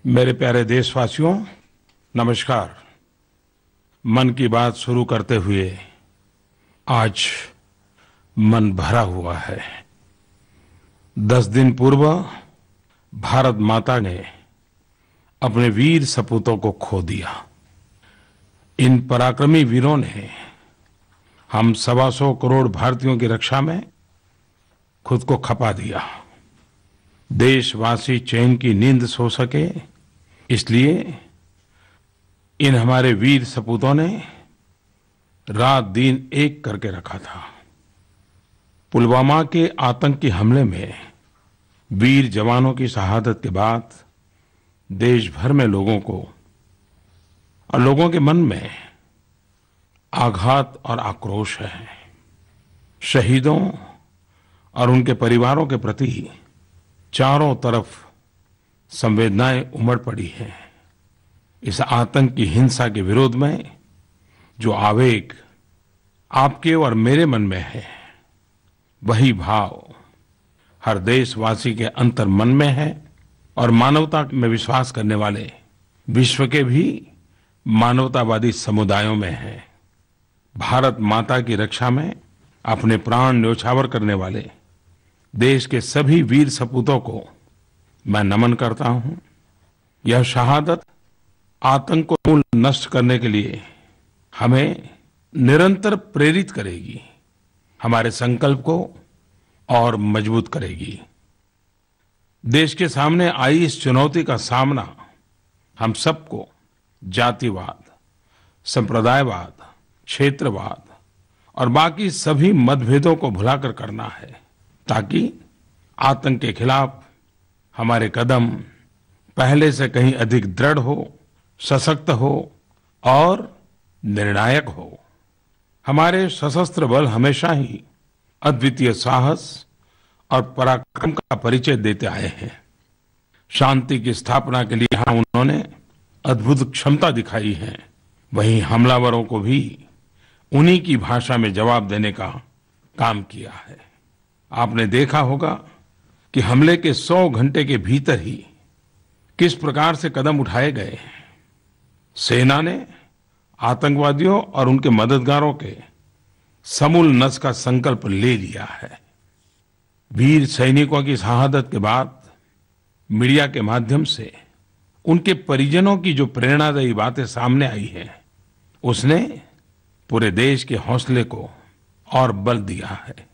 मेरे प्यारे देशवासियों, नमस्कार। मन की बात शुरू करते हुए आज मन भरा हुआ है। 10 दिन पूर्व भारत माता ने अपने वीर सपूतों को खो दिया। इन पराक्रमी वीरों ने हम 125 करोड़ भारतीयों की रक्षा में खुद को खपा दिया। देशवासी चैन की नींद सो सके, इसलिए इन हमारे वीर सपूतों ने रात दिन एक करके रखा था। पुलवामा के आतंकी हमले में वीर जवानों की शहादत के बाद देश भर में लोगों को और लोगों के मन में आघात और आक्रोश है। शहीदों और उनके परिवारों के प्रति चारों तरफ संवेदनाएं उमड़ पड़ी हैं। इस आतंक की हिंसा के विरोध में जो आवेग आपके और मेरे मन में है, वही भाव हर देशवासी के अंतर मन में है और मानवता में विश्वास करने वाले विश्व के भी मानवतावादी समुदायों में है। भारत माता की रक्षा में अपने प्राण न्योछावर करने वाले देश के सभी वीर सपूतों को मैं नमन करता हूं। यह शहादत आतंक को मूल नष्ट करने के लिए हमें निरंतर प्रेरित करेगी, हमारे संकल्प को और मजबूत करेगी। देश के सामने आई इस चुनौती का सामना हम सबको जातिवाद, संप्रदायवाद, क्षेत्रवाद और बाकी सभी मतभेदों को भुलाकर करना है, ताकि आतंक के खिलाफ हमारे कदम पहले से कहीं अधिक दृढ़ हो, सशक्त हो और निर्णायक हो। हमारे सशस्त्र बल हमेशा ही अद्वितीय साहस और पराक्रम का परिचय देते आए हैं। शांति की स्थापना के लिए यहाँ उन्होंने अद्भुत क्षमता दिखाई है। वहीं हमलावरों को भी उन्हीं की भाषा में जवाब देने का काम किया है। आपने देखा होगा कि हमले के 100 घंटे के भीतर ही किस प्रकार से कदम उठाए गए। सेना ने आतंकवादियों और उनके मददगारों के समूल नष्ट का संकल्प ले लिया है। वीर सैनिकों की शहादत के बाद मीडिया के माध्यम से उनके परिजनों की जो प्रेरणादायी बातें सामने आई है, उसने पूरे देश के हौसले को और बल दिया है।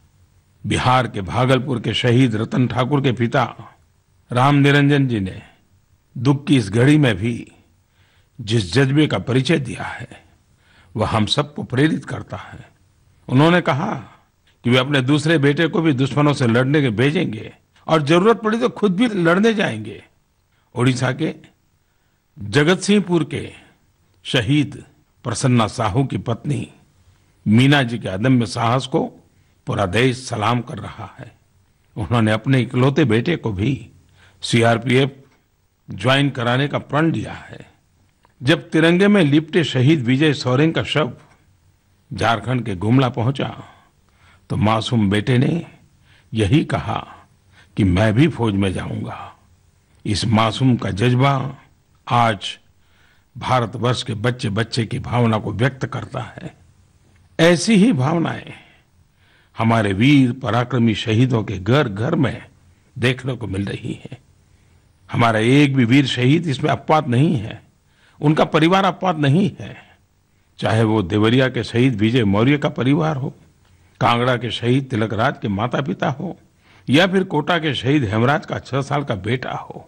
बिहार के भागलपुर के शहीद रतन ठाकुर के पिता राम निरंजन जी ने दुख की इस घड़ी में भी जिस जज्बे का परिचय दिया है, वह हम सबको प्रेरित करता है। उन्होंने कहा कि वे अपने दूसरे बेटे को भी दुश्मनों से लड़ने के भेजेंगे और जरूरत पड़ी तो खुद भी लड़ने जाएंगे। ओडिशा के जगतसिंहपुर के शहीद प्रसन्ना साहू की पत्नी मीना जी के अदम्य साहस को पूरा देश सलाम कर रहा है। उन्होंने अपने इकलौते बेटे को भी सीआरपीएफ ज्वाइन कराने का प्रण लिया है। जब तिरंगे में लिपटे शहीद विजय सोरेन का शव झारखंड के गुमला पहुंचा, तो मासूम बेटे ने यही कहा कि मैं भी फौज में जाऊंगा। इस मासूम का जज्बा आज भारतवर्ष के बच्चे बच्चे की भावना को व्यक्त करता है। ऐसी ही भावनाएं हमारे वीर पराक्रमी शहीदों के घर घर में देखने को मिल रही है। हमारा एक भी वीर शहीद इसमें अपवाद नहीं है, उनका परिवार अपवाद नहीं है। चाहे वो देवरिया के शहीद विजय मौर्य का परिवार हो, कांगड़ा के शहीद तिलकराज के माता पिता हो, या फिर कोटा के शहीद हेमराज का 6 साल का बेटा हो।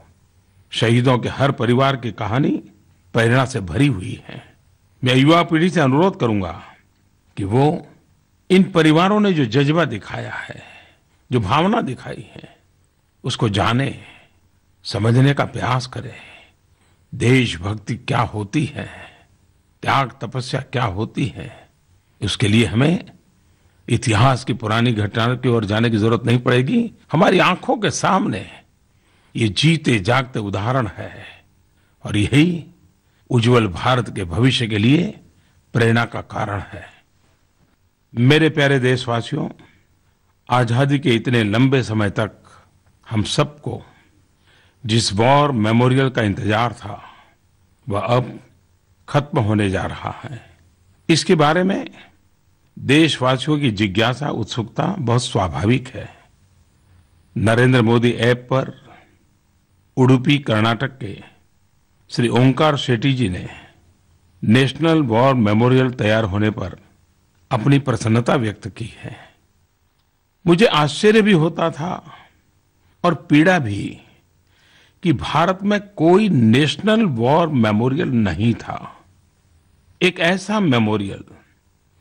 शहीदों के हर परिवार की कहानी प्रेरणा से भरी हुई है। मैं युवा पीढ़ी से अनुरोध करूंगा कि वो इन परिवारों ने जो जज्बा दिखाया है, जो भावना दिखाई है, उसको जाने, समझने का प्रयास करें। देशभक्ति क्या होती है, त्याग तपस्या क्या होती है, उसके लिए हमें इतिहास की पुरानी घटनाओं की ओर जाने की जरूरत नहीं पड़ेगी। हमारी आंखों के सामने ये जीते जागते उदाहरण है और यही उज्जवल भारत के भविष्य के लिए प्रेरणा का कारण है। मेरे प्यारे देशवासियों, आजादी के इतने लंबे समय तक हम सबको जिस वॉर मेमोरियल का इंतजार था वह अब खत्म होने जा रहा है। इसके बारे में देशवासियों की जिज्ञासा, उत्सुकता बहुत स्वाभाविक है। नरेंद्र मोदी ऐप पर उडुपी, कर्नाटक के श्री ओंकार शेट्टी जी ने नेशनल वॉर मेमोरियल तैयार होने पर अपनी प्रसन्नता व्यक्त की है। मुझे आश्चर्य भी होता था और पीड़ा भी कि भारत में कोई नेशनल वॉर मेमोरियल नहीं था। एक ऐसा मेमोरियल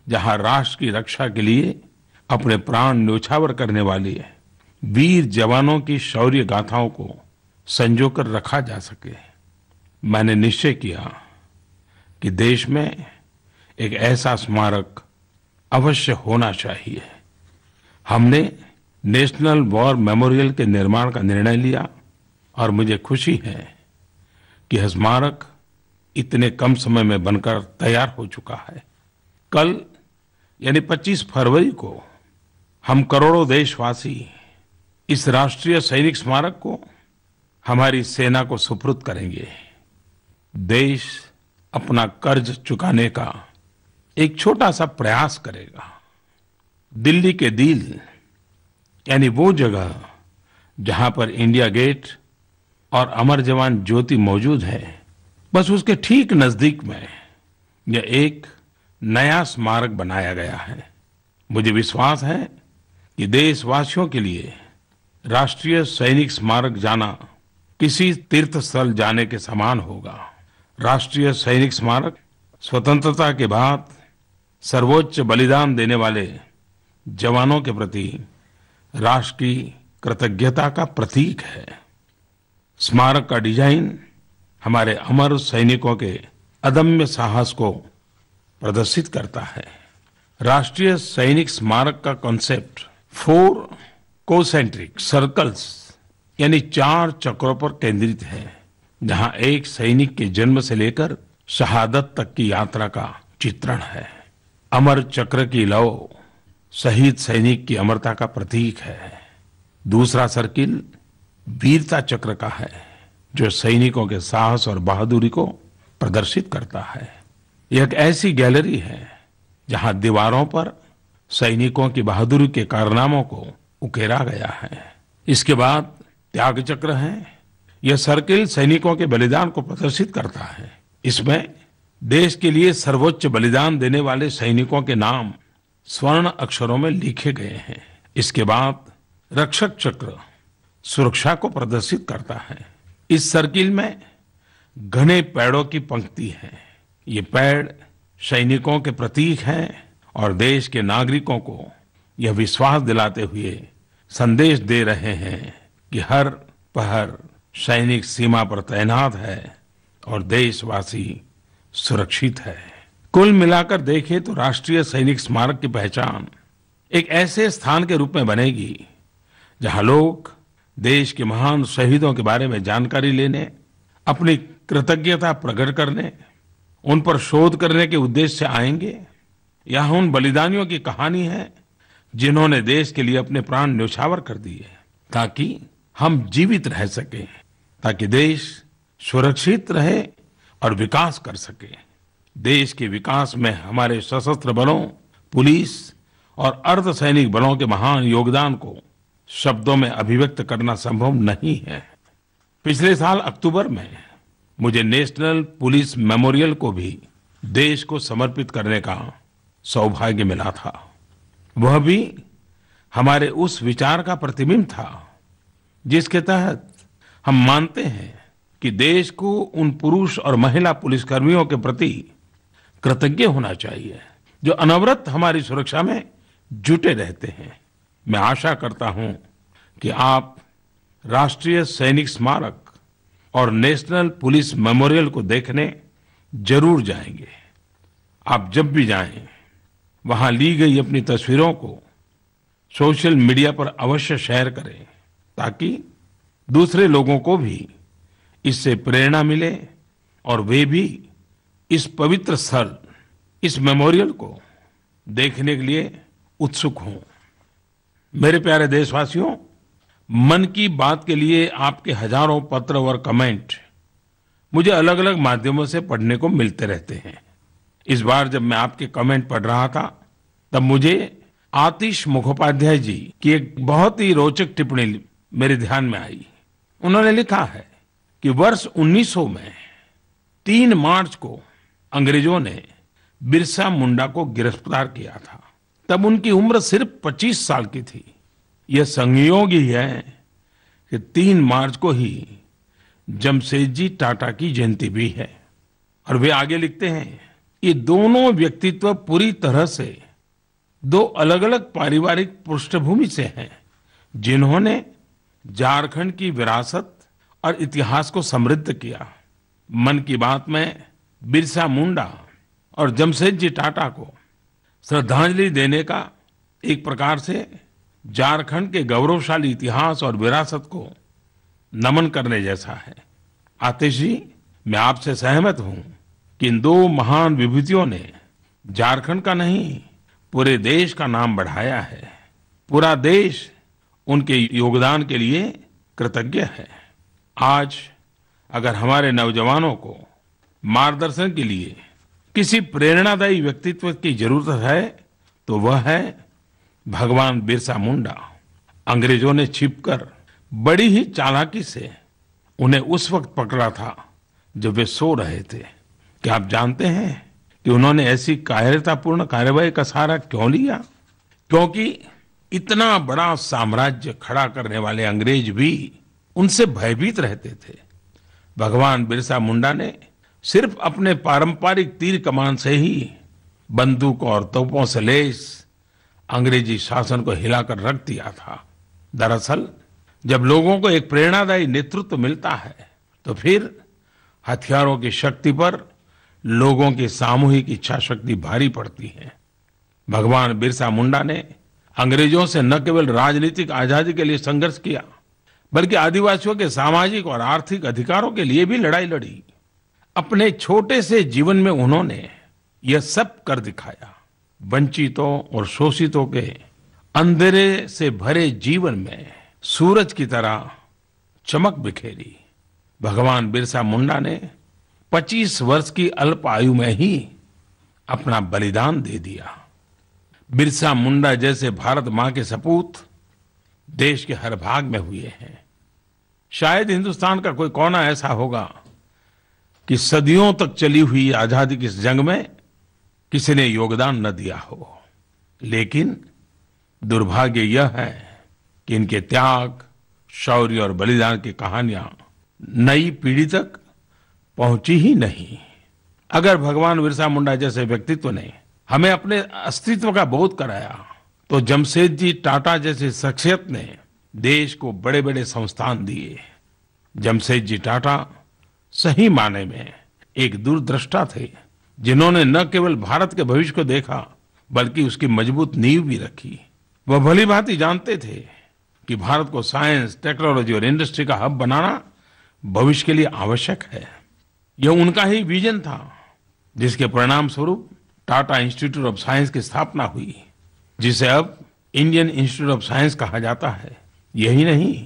जहां राष्ट्र की रक्षा के लिए अपने प्राण न्योछावर करने वाले वीर जवानों की शौर्य गाथाओं को संजोकर रखा जा सके। मैंने निश्चय किया कि देश में एक ऐसा स्मारक अवश्य होना चाहिए। हमने नेशनल वॉर मेमोरियल के निर्माण का निर्णय लिया और मुझे खुशी है कि यह स्मारक इतने कम समय में बनकर तैयार हो चुका है। कल यानी 25 फरवरी को हम करोड़ों देशवासी इस राष्ट्रीय सैनिक स्मारक को हमारी सेना को सुपुर्द करेंगे। देश अपना कर्ज चुकाने का एक छोटा सा प्रयास करेगा। दिल्ली के दिल यानी वो जगह जहां पर इंडिया गेट और अमर जवान ज्योति मौजूद है, बस उसके ठीक नजदीक में यह एक नया स्मारक बनाया गया है। मुझे विश्वास है कि देशवासियों के लिए राष्ट्रीय सैनिक स्मारक जाना किसी तीर्थ स्थल जाने के समान होगा। राष्ट्रीय सैनिक स्मारक स्वतंत्रता के बाद सर्वोच्च बलिदान देने वाले जवानों के प्रति राष्ट्र की कृतज्ञता का प्रतीक है। स्मारक का डिजाइन हमारे अमर सैनिकों के अदम्य साहस को प्रदर्शित करता है। राष्ट्रीय सैनिक स्मारक का कॉन्सेप्ट 4 कोसेंट्रिक सर्कल्स यानी 4 चक्रों पर केंद्रित है, जहां एक सैनिक के जन्म से लेकर शहादत तक की यात्रा का चित्रण है। अमर चक्र की लौ शहीद सैनिक की अमरता का प्रतीक है। दूसरा सर्किल वीरता चक्र का है, जो सैनिकों के साहस और बहादुरी को प्रदर्शित करता है। यह एक ऐसी गैलरी है जहां दीवारों पर सैनिकों की बहादुरी के कारनामों को उकेरा गया है। इसके बाद त्याग चक्र है। यह सर्किल सैनिकों के बलिदान को प्रदर्शित करता है। इसमें देश के लिए सर्वोच्च बलिदान देने वाले सैनिकों के नाम स्वर्ण अक्षरों में लिखे गए हैं। इसके बाद रक्षक चक्र सुरक्षा को प्रदर्शित करता है। इस सर्किल में घने पेड़ों की पंक्ति है। ये पेड़ सैनिकों के प्रतीक हैं और देश के नागरिकों को यह विश्वास दिलाते हुए संदेश दे रहे हैं कि हर पहर सैनिक सीमा पर तैनात है और देशवासी सुरक्षित है। कुल मिलाकर देखें तो राष्ट्रीय सैनिक स्मारक की पहचान एक ऐसे स्थान के रूप में बनेगी जहां लोग देश के महान शहीदों के बारे में जानकारी लेने, अपनी कृतज्ञता प्रकट करने, उन पर शोध करने के उद्देश्य से आएंगे। यहाँ उन बलिदानियों की कहानी है जिन्होंने देश के लिए अपने प्राण न्योछावर कर दिए ताकि हम जीवित रह सकें, ताकि देश सुरक्षित रहे और विकास कर सके। देश के विकास में हमारे सशस्त्र बलों, पुलिस और अर्धसैनिक बलों के महान योगदान को शब्दों में अभिव्यक्त करना संभव नहीं है। पिछले साल अक्टूबर में मुझे नेशनल पुलिस मेमोरियल को भी देश को समर्पित करने का सौभाग्य मिला था। वह भी हमारे उस विचार का प्रतिबिंब था जिसके तहत हम मानते हैं कि देश को उन पुरुष और महिला पुलिसकर्मियों के प्रति कृतज्ञ होना चाहिए जो अनवरत हमारी सुरक्षा में जुटे रहते हैं। मैं आशा करता हूं कि आप राष्ट्रीय सैनिक स्मारक और नेशनल पुलिस मेमोरियल को देखने जरूर जाएंगे। आप जब भी जाएं, वहां ली गई अपनी तस्वीरों को सोशल मीडिया पर अवश्य शेयर करें ताकि दूसरे लोगों को भी इससे प्रेरणा मिले और वे भी इस पवित्र स्थल, इस मेमोरियल को देखने के लिए उत्सुक हों। मेरे प्यारे देशवासियों, मन की बात के लिए आपके हजारों पत्र और कमेंट मुझे अलग अलग माध्यमों से पढ़ने को मिलते रहते हैं। इस बार जब मैं आपके कमेंट पढ़ रहा था तब मुझे आतिश मुखोपाध्याय जी की एक बहुत ही रोचक टिप्पणी मेरे ध्यान में आई। उन्होंने लिखा है कि वर्ष 1900 में 3 मार्च को अंग्रेजों ने बिरसा मुंडा को गिरफ्तार किया था। तब उनकी उम्र सिर्फ 25 साल की थी। यह संयोग ही है कि 3 मार्च को ही जमशेदजी टाटा की जयंती भी है। और वे आगे लिखते हैं, ये दोनों व्यक्तित्व पूरी तरह से 2 अलग अलग पारिवारिक पृष्ठभूमि से हैं, जिन्होंने झारखंड की विरासत और इतिहास को समृद्ध किया। मन की बात में बिरसा मुंडा और जमशेदजी टाटा को श्रद्धांजलि देने का एक प्रकार से झारखंड के गौरवशाली इतिहास और विरासत को नमन करने जैसा है। आतिश जी, मैं आपसे सहमत हूं कि इन 2 महान विभूतियों ने झारखंड का नहीं पूरे देश का नाम बढ़ाया है। पूरा देश उनके योगदान के लिए कृतज्ञ है। आज अगर हमारे नौजवानों को मार्गदर्शन के लिए किसी प्रेरणादायी व्यक्तित्व की जरूरत है तो वह है भगवान बिरसा मुंडा। अंग्रेजों ने छिपकर बड़ी ही चालाकी से उन्हें उस वक्त पकड़ा था जब वे सो रहे थे। क्या आप जानते हैं कि उन्होंने ऐसी कायरतापूर्ण कार्यवाही का सहारा क्यों लिया? क्योंकि इतना बड़ा साम्राज्य खड़ा करने वाले अंग्रेज भी उनसे भयभीत रहते थे। भगवान बिरसा मुंडा ने सिर्फ अपने पारंपरिक तीर कमान से ही बंदूक और तोपों से लैस अंग्रेजी शासन को हिलाकर रख दिया था। दरअसल जब लोगों को एक प्रेरणादायी नेतृत्व मिलता है तो फिर हथियारों की शक्ति पर लोगों की सामूहिक इच्छा शक्ति भारी पड़ती है। भगवान बिरसा मुंडा ने अंग्रेजों से न केवल राजनीतिक आजादी के लिए संघर्ष किया बल्कि आदिवासियों के सामाजिक और आर्थिक अधिकारों के लिए भी लड़ाई लड़ी। अपने छोटे से जीवन में उन्होंने यह सब कर दिखाया। वंचितों और शोषितों के अंधेरे से भरे जीवन में सूरज की तरह चमक बिखेरी। भगवान बिरसा मुंडा ने 25 वर्ष की अल्प आयु में ही अपना बलिदान दे दिया। बिरसा मुंडा जैसे भारत मां के सपूत देश के हर भाग में हुए हैं। शायद हिंदुस्तान का कोई कोना ऐसा होगा कि सदियों तक चली हुई आजादी की इस जंग में किसी ने योगदान न दिया हो। लेकिन दुर्भाग्य यह है कि इनके त्याग, शौर्य और बलिदान की कहानियां नई पीढ़ी तक पहुंची ही नहीं। अगर भगवान बिरसा मुंडा जैसे व्यक्तित्व ने हमें अपने अस्तित्व का बोध कराया तो जमशेदजी टाटा जैसे शख्सियत ने देश को बड़े बड़े संस्थान दिए। जमशेदजी टाटा सही माने में एक दूरदृष्टा थे, जिन्होंने न केवल भारत के भविष्य को देखा बल्कि उसकी मजबूत नींव भी रखी। वह भली भांति जानते थे कि भारत को साइंस, टेक्नोलॉजी और इंडस्ट्री का हब बनाना भविष्य के लिए आवश्यक है। यह उनका ही विजन था जिसके परिणाम स्वरूप टाटा इंस्टीट्यूट ऑफ साइंस की स्थापना हुई, जिसे अब इंडियन इंस्टीट्यूट ऑफ साइंस कहा जाता है। यही नहीं,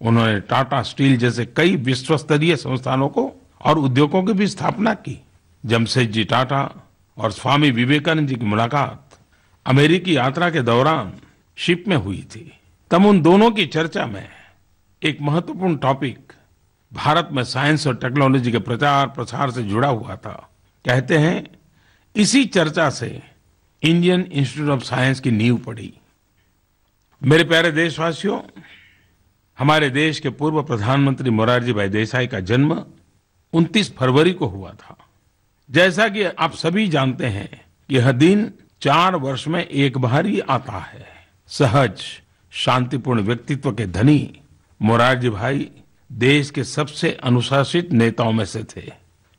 उन्होंने टाटा स्टील जैसे कई विश्व स्तरीय संस्थानों को और उद्योगों की भी स्थापना की। जमशेदजी टाटा और स्वामी विवेकानंद जी की मुलाकात अमेरिकी यात्रा के दौरान शिप में हुई थी। तब उन दोनों की चर्चा में एक महत्वपूर्ण टॉपिक भारत में साइंस और टेक्नोलॉजी के प्रचार प्रसार से जुड़ा हुआ था। कहते हैं इसी चर्चा से इंडियन इंस्टीट्यूट ऑफ साइंस की नींव पड़ी। मेरे प्यारे देशवासियों, हमारे देश के पूर्व प्रधानमंत्री मोरारजी भाई देसाई का जन्म 29 फरवरी को हुआ था। जैसा कि आप सभी जानते हैं, यह दिन 4 वर्ष में एक बार ही आता है। सहज, शांतिपूर्ण व्यक्तित्व के धनी मोरारजी भाई देश के सबसे अनुशासित नेताओं में से थे।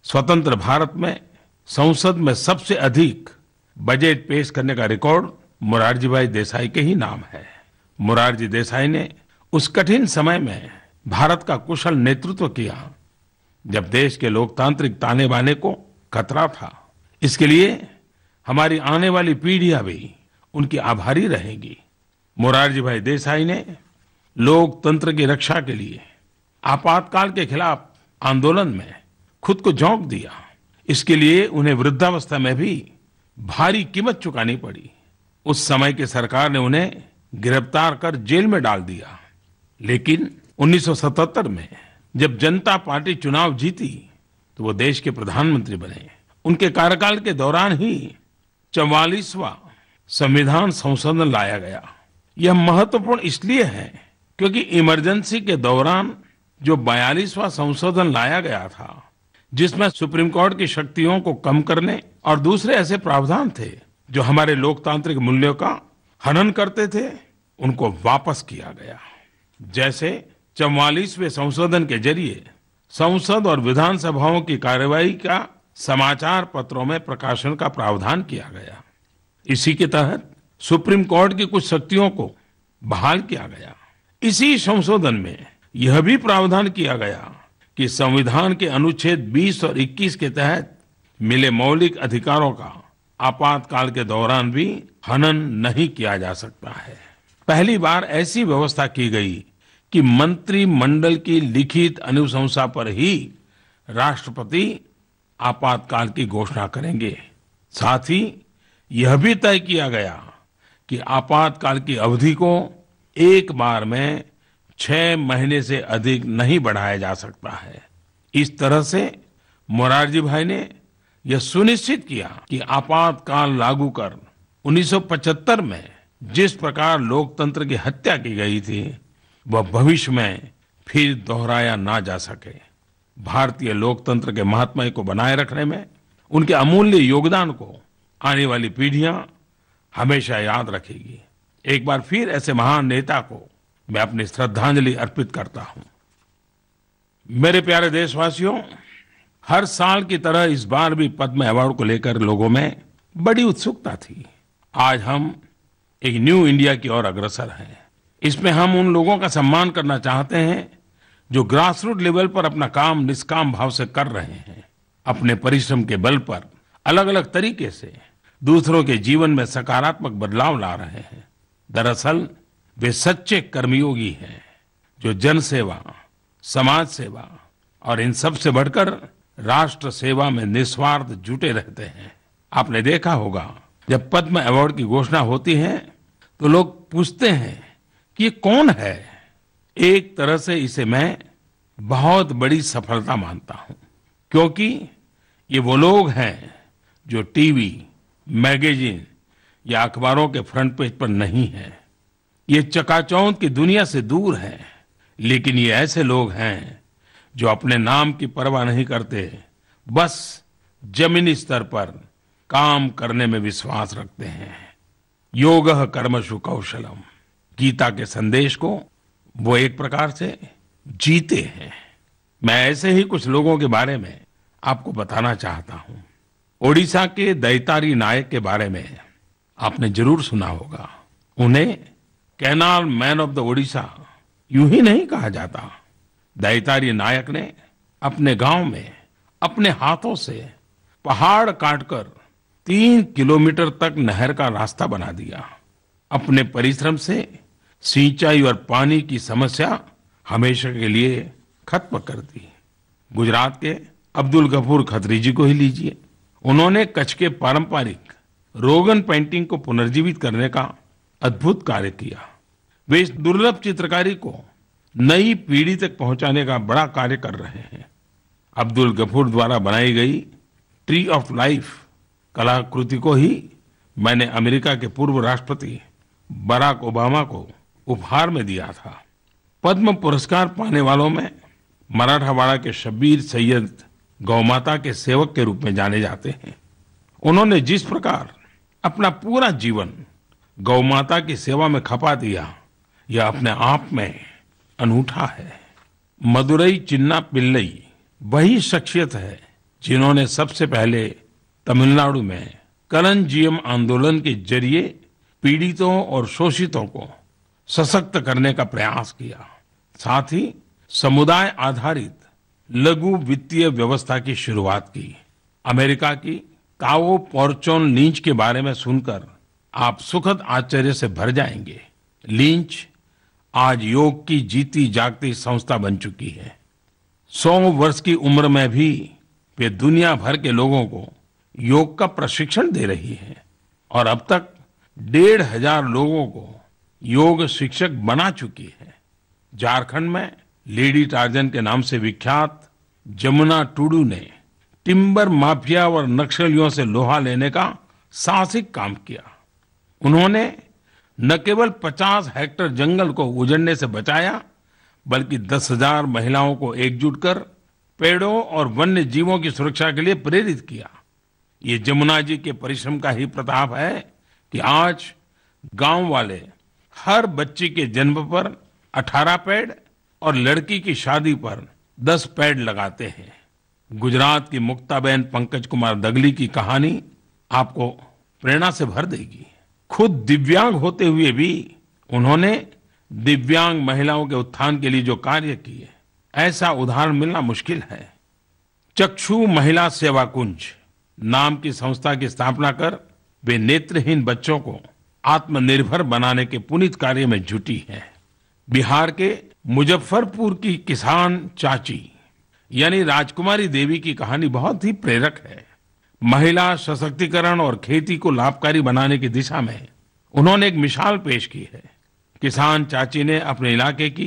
स्वतंत्र भारत में संसद में सबसे अधिक बजट पेश करने का रिकॉर्ड मोरारजी भाई देसाई के ही नाम है। मोरारजी देसाई ने उस कठिन समय में भारत का कुशल नेतृत्व किया जब देश के लोकतांत्रिक ताने बाने को खतरा था। इसके लिए हमारी आने वाली पीढ़ियां भी उनकी आभारी रहेंगी। मोरारजी भाई देसाई ने लोकतंत्र की रक्षा के लिए आपातकाल के खिलाफ आंदोलन में खुद को झोंक दिया। इसके लिए उन्हें वृद्धावस्था में भी भारी कीमत चुकानी पड़ी। उस समय की सरकार ने उन्हें गिरफ्तार कर जेल में डाल दिया। लेकिन 1977 में जब जनता पार्टी चुनाव जीती तो वो देश के प्रधानमंत्री बने। उनके कार्यकाल के दौरान ही 44वां संविधान संशोधन लाया गया। यह महत्वपूर्ण इसलिए है क्योंकि इमरजेंसी के दौरान जो 42वां संशोधन लाया गया था, जिसमें सुप्रीम कोर्ट की शक्तियों को कम करने और दूसरे ऐसे प्रावधान थे जो हमारे लोकतांत्रिक मूल्यों का हनन करते थे, उनको वापस किया गया। जैसे 44वें संशोधन के जरिए संसद और विधानसभाओं की कार्यवाही का समाचार पत्रों में प्रकाशन का प्रावधान किया गया। इसी के तहत सुप्रीम कोर्ट की कुछ शक्तियों को बहाल किया गया। इसी संशोधन में यह भी प्रावधान किया गया कि संविधान के अनुच्छेद 20 और 21 के तहत मिले मौलिक अधिकारों का आपातकाल के दौरान भी हनन नहीं किया जा सकता है। पहली बार ऐसी व्यवस्था की गई कि मंत्रिमंडल की लिखित अनुशंसा पर ही राष्ट्रपति आपातकाल की घोषणा करेंगे। साथ ही यह भी तय किया गया कि आपातकाल की अवधि को एक बार में 6 महीने से अधिक नहीं बढ़ाया जा सकता है। इस तरह से मोरारजी भाई ने यह सुनिश्चित किया कि आपातकाल लागू कर 1975 में जिस प्रकार लोकतंत्र की हत्या की गई थी, वह भविष्य में फिर दोहराया ना जा सके। भारतीय लोकतंत्र के महात्म्य को बनाए रखने में उनके अमूल्य योगदान को आने वाली पीढ़ियां हमेशा याद रखेगी। एक बार फिर ऐसे महान नेता को मैं अपनी श्रद्धांजलि अर्पित करता हूं। मेरे प्यारे देशवासियों, हर साल की तरह इस बार भी पद्म अवार्ड को लेकर लोगों में बड़ी उत्सुकता थी। आज हम एक न्यू इंडिया की ओर अग्रसर हैं। इसमें हम उन लोगों का सम्मान करना चाहते हैं जो ग्रासरूट लेवल पर अपना काम निष्काम भाव से कर रहे हैं, अपने परिश्रम के बल पर अलग अलग तरीके से दूसरों के जीवन में सकारात्मक बदलाव ला रहे हैं। दरअसल वे सच्चे कर्मयोगी हैं जो जन सेवा, समाज सेवा और इन सब से बढ़कर राष्ट्र सेवा में निस्वार्थ जुटे रहते हैं। आपने देखा होगा जब पद्म अवार्ड की घोषणा होती है तो लोग पूछते हैं कि ये कौन है। एक तरह से इसे मैं बहुत बड़ी सफलता मानता हूं, क्योंकि ये वो लोग हैं जो टीवी, मैगजीन या अखबारों के फ्रंट पेज पर नहीं हैं। ये चकाचौंध की दुनिया से दूर हैं, लेकिन ये ऐसे लोग हैं जो अपने नाम की परवाह नहीं करते, बस जमीनी स्तर पर काम करने में विश्वास रखते हैं। योगः कर्मसु कौशलम, गीता के संदेश को वो एक प्रकार से जीते हैं। मैं ऐसे ही कुछ लोगों के बारे में आपको बताना चाहता हूं। ओडिशा के दैतारी नायक के बारे में आपने जरूर सुना होगा। उन्हें canal man of the Odisha यूं ही नहीं कहा जाता। दैतारी नायक ने अपने गांव में अपने हाथों से पहाड़ काटकर 3 किलोमीटर तक नहर का रास्ता बना दिया। अपने परिश्रम से सिंचाई और पानी की समस्या हमेशा के लिए खत्म कर दी। गुजरात के अब्दुल गफूर खत्री जी को ही लीजिए। उन्होंने कच्छ के पारंपरिक रोगन पेंटिंग को पुनर्जीवित करने का अद्भुत कार्य किया। वे इस दुर्लभ चित्रकारी को नई पीढ़ी तक पहुंचाने का बड़ा कार्य कर रहे हैं। अब्दुल गफूर द्वारा बनाई गई ट्री ऑफ लाइफ कलाकृति को ही मैंने अमेरिका के पूर्व राष्ट्रपति बराक ओबामा को उपहार में दिया था। पद्म पुरस्कार पाने वालों में मराठावाड़ा के शब्बीर सैयद गौमाता के सेवक के रूप में जाने जाते हैं। उन्होंने जिस प्रकार अपना पूरा जीवन गौमाता की सेवा में खपा दिया, यह अपने आप में अनूठा है। मदुरई चिन्ना पिल्लई वही शख्सियत है जिन्होंने सबसे पहले तमिलनाडु में कलंजियम आंदोलन के जरिए पीड़ितों और शोषितों को सशक्त करने का प्रयास किया। साथ ही समुदाय आधारित लघु वित्तीय व्यवस्था की शुरुआत की। अमेरिका की काओ पोर्चोन लिंच के बारे में सुनकर आप सुखद आश्चर्य से भर जाएंगे। लिंच आज योग की जीती जागती संस्था बन चुकी है। 100 वर्ष की उम्र में भी वे दुनिया भर के लोगों को योग का प्रशिक्षण दे रही है और अब तक 1500 लोगों को योग शिक्षक बना चुकी है। झारखंड में लेडी टार्जन के नाम से विख्यात जमुना टुडू ने टिम्बर माफिया और नक्सलियों से लोहा लेने का साहसिक काम किया। उन्होंने न केवल 50 हेक्टेयर जंगल को उजड़ने से बचाया, बल्कि 10,000 महिलाओं को एकजुट कर पेड़ों और वन्य जीवों की सुरक्षा के लिए प्रेरित किया। ये जमुना जी के परिश्रम का ही प्रताप है कि आज गांव वाले हर बच्ची के जन्म पर 18 पेड़ और लड़की की शादी पर 10 पेड़ लगाते हैं। गुजरात की मुक्ताबेन पंकज कुमार दगली की कहानी आपको प्रेरणा से भर देगी। खुद दिव्यांग होते हुए भी उन्होंने दिव्यांग महिलाओं के उत्थान के लिए जो कार्य किए, ऐसा उदाहरण मिलना मुश्किल है। चक्षु महिला सेवा कुंज नाम की संस्था की स्थापना कर वे नेत्रहीन बच्चों को आत्मनिर्भर बनाने के पुनीत कार्य में जुटी है। बिहार के मुजफ्फरपुर की किसान चाची यानी राजकुमारी देवी की कहानी बहुत ही प्रेरक है। महिला सशक्तिकरण और खेती को लाभकारी बनाने की दिशा में उन्होंने एक मिसाल पेश की है। किसान चाची ने अपने इलाके की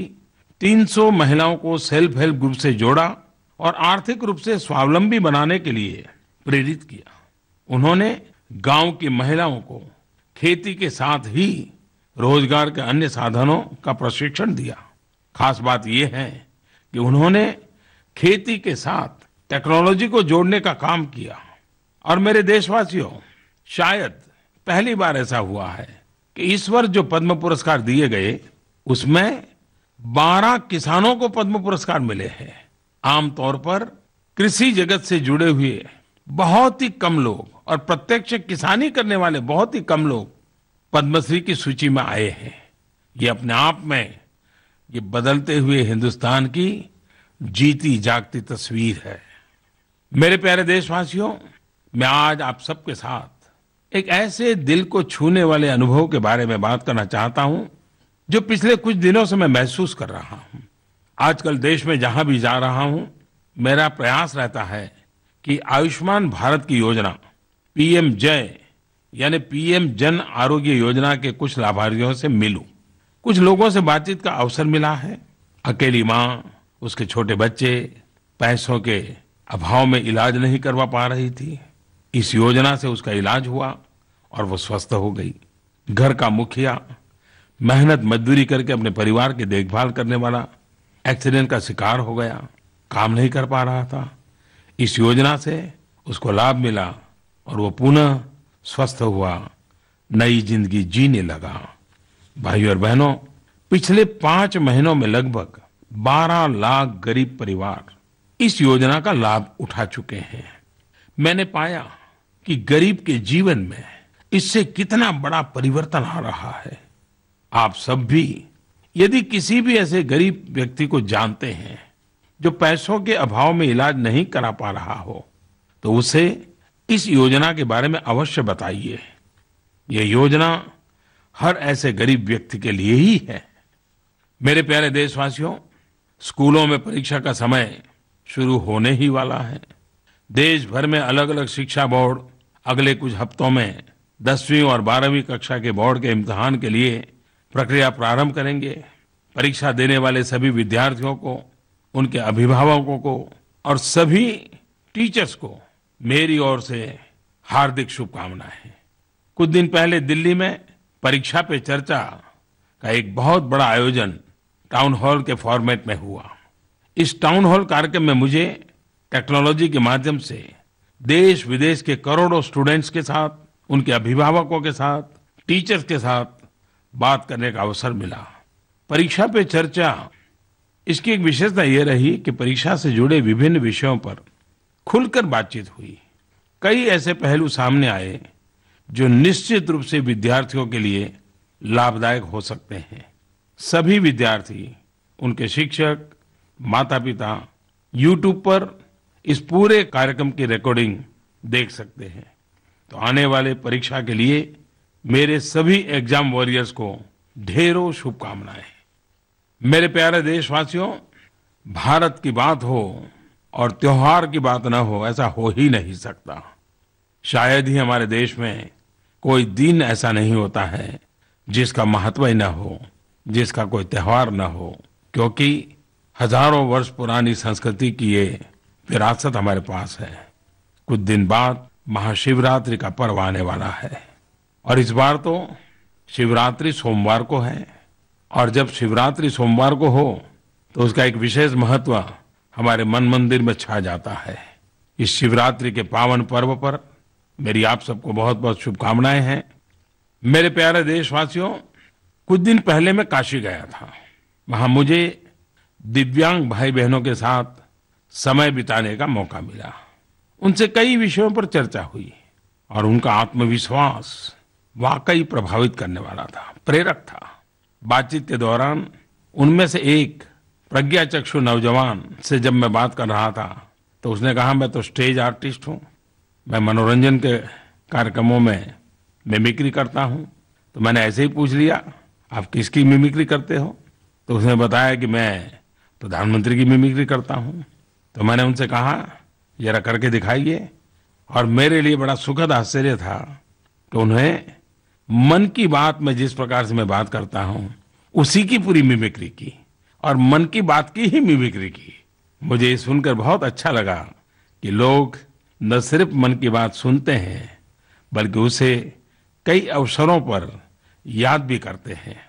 300 महिलाओं को सेल्फ हेल्प ग्रुप से जोड़ा और आर्थिक रूप से स्वावलंबी बनाने के लिए प्रेरित किया। उन्होंने गांव की महिलाओं को खेती के साथ ही रोजगार के अन्य साधनों का प्रशिक्षण दिया। खास बात यह है कि उन्होंने खेती के साथ टेक्नोलॉजी को जोड़ने का काम किया। और मेरे देशवासियों, शायद पहली बार ऐसा हुआ है कि इस वर्ष जो पद्म पुरस्कार दिए गए उसमें 12 किसानों को पद्म पुरस्कार मिले हैं। आमतौर पर कृषि जगत से जुड़े हुए बहुत ही कम लोग और प्रत्यक्ष किसानी करने वाले बहुत ही कम लोग पद्मश्री की सूची में आए हैं। ये अपने आप में ये बदलते हुए हिंदुस्तान की जीती जागती तस्वीर है। मेरे प्यारे देशवासियों, मैं आज आप सबके साथ एक ऐसे दिल को छूने वाले अनुभव के बारे में बात करना चाहता हूं जो पिछले कुछ दिनों से मैं महसूस कर रहा हूं। आजकल देश में जहां भी जा रहा हूं, मेरा प्रयास रहता है कि आयुष्मान भारत की योजना पीएम जय यानी पीएम जन आरोग्य योजना के कुछ लाभार्थियों से मिलूं। कुछ लोगों से बातचीत का अवसर मिला है। अकेली माँ, उसके छोटे बच्चे पैसों के अभाव में इलाज नहीं करवा पा रही थी। इस योजना से उसका इलाज हुआ और वो स्वस्थ हो गई। घर का मुखिया मेहनत मजदूरी करके अपने परिवार की देखभाल करने वाला एक्सीडेंट का शिकार हो गया, काम नहीं कर पा रहा था। इस योजना से उसको लाभ मिला और वो पुनः स्वस्थ हुआ, नई जिंदगी जीने लगा। भाइयों और बहनों, पिछले 5 महीनों में लगभग 12 लाख गरीब परिवार इस योजना का लाभ उठा चुके हैं। मैंने पाया कि गरीब के जीवन में इससे कितना बड़ा परिवर्तन आ रहा है। आप सब भी यदि किसी भी ऐसे गरीब व्यक्ति को जानते हैं जो पैसों के अभाव में इलाज नहीं करा पा रहा हो, तो उसे इस योजना के बारे में अवश्य बताइए। ये योजना हर ऐसे गरीब व्यक्ति के लिए ही है। मेरे प्यारे देशवासियों, स्कूलों में परीक्षा का समय शुरू होने ही वाला है। देश भर में अलग अलग शिक्षा बोर्ड अगले कुछ हफ्तों में 10वीं और 12वीं कक्षा के बोर्ड के इम्तिहान के लिए प्रक्रिया प्रारंभ करेंगे। परीक्षा देने वाले सभी विद्यार्थियों को, उनके अभिभावकों को और सभी टीचर्स को मेरी ओर से हार्दिक शुभकामनाएं। कुछ दिन पहले दिल्ली में परीक्षा पे चर्चा का एक बहुत बड़ा आयोजन टाउन हॉल के फॉर्मेट में हुआ। इस टाउन हॉल कार्यक्रम में मुझे टेक्नोलॉजी के माध्यम से देश विदेश के करोड़ों स्टूडेंट्स के साथ, उनके अभिभावकों के साथ, टीचर्स के साथ बात करने का अवसर मिला। परीक्षा पे चर्चा, इसकी एक विशेषता यह रही कि परीक्षा से जुड़े विभिन्न विषयों पर खुलकर बातचीत हुई। कई ऐसे पहलू सामने आए जो निश्चित रूप से विद्यार्थियों के लिए लाभदायक हो सकते हैं। सभी विद्यार्थी, उनके शिक्षक, माता पिता YouTube पर इस पूरे कार्यक्रम की रिकॉर्डिंग देख सकते हैं। तो आने वाले परीक्षा के लिए मेरे सभी एग्जाम वॉरियर्स को ढेरों शुभकामनाएं। मेरे प्यारे देशवासियों, भारत की बात हो और त्योहार की बात न हो, ऐसा हो ही नहीं सकता। शायद ही हमारे देश में कोई दिन ऐसा नहीं होता है जिसका महत्व ही न हो, जिसका कोई त्योहार न हो, क्योंकि हजारों वर्ष पुरानी संस्कृति की ये विरासत हमारे पास है। कुछ दिन बाद महाशिवरात्रि का पर्व आने वाला है और इस बार तो शिवरात्रि सोमवार को है, और जब शिवरात्रि सोमवार को हो तो उसका एक विशेष महत्व हमारे मन मंदिर में छा जाता है। इस शिवरात्रि के पावन पर्व पर मेरी आप सबको बहुत बहुत शुभकामनाएं हैं। मेरे प्यारे देशवासियों, कुछ दिन पहले मैं काशी गया था। वहां मुझे दिव्यांग भाई बहनों के साथ समय बिताने का मौका मिला। उनसे कई विषयों पर चर्चा हुई और उनका आत्मविश्वास वाकई प्रभावित करने वाला था, प्रेरक था। बातचीत के दौरान उनमें से एक प्रज्ञाचक्षु नौजवान से जब मैं बात कर रहा था तो उसने कहा, मैं तो स्टेज आर्टिस्ट हूँ, मैं मनोरंजन के कार्यक्रमों में मिमिक्री करता हूँ। तो मैंने ऐसे ही पूछ लिया, आप किसकी मिमिक्री करते हो? तो उसने बताया कि मैं प्रधानमंत्री की मिमिक्री करता हूँ। तो मैंने उनसे कहा, जरा करके दिखाइए। और मेरे लिए बड़ा सुखद आश्चर्य था कि उन्हें मन की बात में जिस प्रकार से मैं बात करता हूँ उसी की पूरी मिमिक्री की और मन की बात की ही मिमिक्री की। मुझे ये सुनकर बहुत अच्छा लगा कि लोग न सिर्फ मन की बात सुनते हैं बल्कि उसे कई अवसरों पर याद भी करते हैं।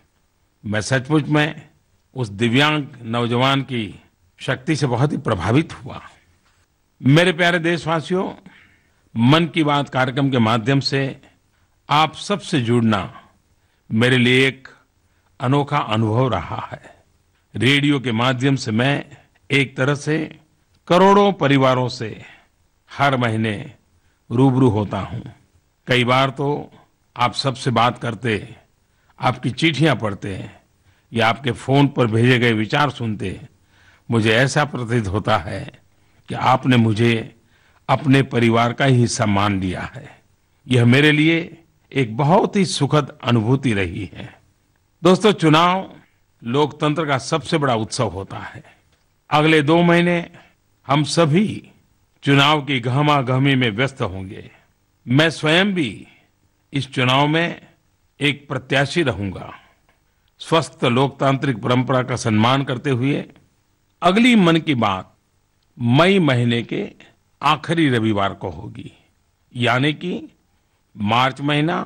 मैं सचमुच में उस दिव्यांग नौजवान की शक्ति से बहुत ही प्रभावित हुआ। मेरे प्यारे देशवासियों, मन की बात कार्यक्रम के माध्यम से आप सबसे जुड़ना मेरे लिए एक अनोखा अनुभव रहा है। रेडियो के माध्यम से मैं एक तरह से करोड़ों परिवारों से हर महीने रूबरू होता हूं। कई बार तो आप सबसे बात करते, आपकी चिट्ठियां पढ़ते या आपके फोन पर भेजे गए विचार सुनते मुझे ऐसा प्रतीत होता है कि आपने मुझे अपने परिवार का ही हिस्सा मान लिया है। यह मेरे लिए एक बहुत ही सुखद अनुभूति रही है। दोस्तों, चुनाव लोकतंत्र का सबसे बड़ा उत्सव होता है। अगले 2 महीने हम सभी चुनाव की गहमागहमी में व्यस्त होंगे। मैं स्वयं भी इस चुनाव में एक प्रत्याशी रहूंगा। स्वस्थ लोकतांत्रिक परंपरा का सम्मान करते हुए अगली मन की बात मई महीने के आखिरी रविवार को होगी, यानी कि मार्च महीना,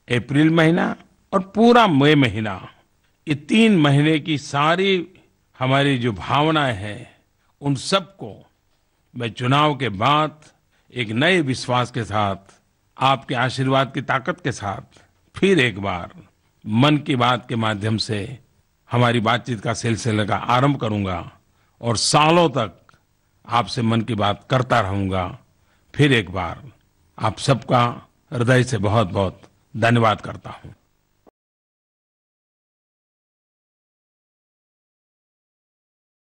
अप्रैल महीना और पूरा मई महीना, ये 3 महीने की सारी हमारी जो भावनाएं हैं उन सबको मैं चुनाव के बाद एक नए विश्वास के साथ, आपके आशीर्वाद की ताकत के साथ फिर एक बार मन की बात के माध्यम से हमारी बातचीत का सिलसिला का आरंभ करूंगा और सालों तक आपसे मन की बात करता रहूंगा। फिर एक बार आप सबका हृदय से बहुत बहुत धन्यवाद करता हूं।